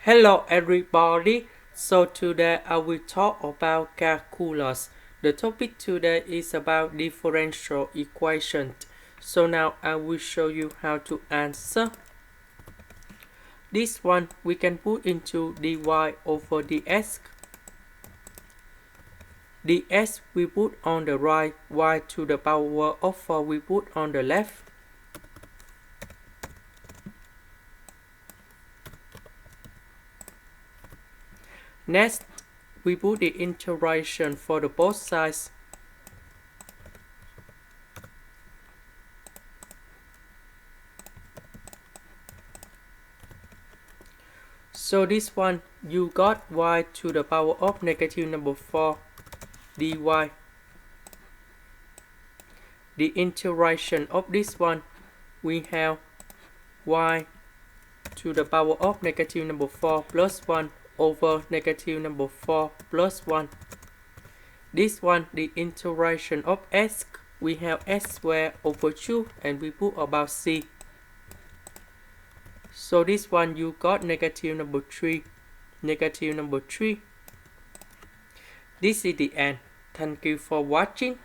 Hello everybody, so today I will talk about calculus. The topic today is about differential equations. So now I will show you how to answer. This one we can put into dy over dx. Dx we put on the right, y to the power of 4 we put on the left. Next, we put the integration for the both sides. So this one, you got y to the power of negative number 4 dy. The integration of this one, we have y to the power of negative number 4 plus 1 over negative number 4 plus 1. This one, the integration of s, we have s squared over 2 and we put about c. So this one you got negative number 3. Negative number 3. This is the end. Thank you for watching.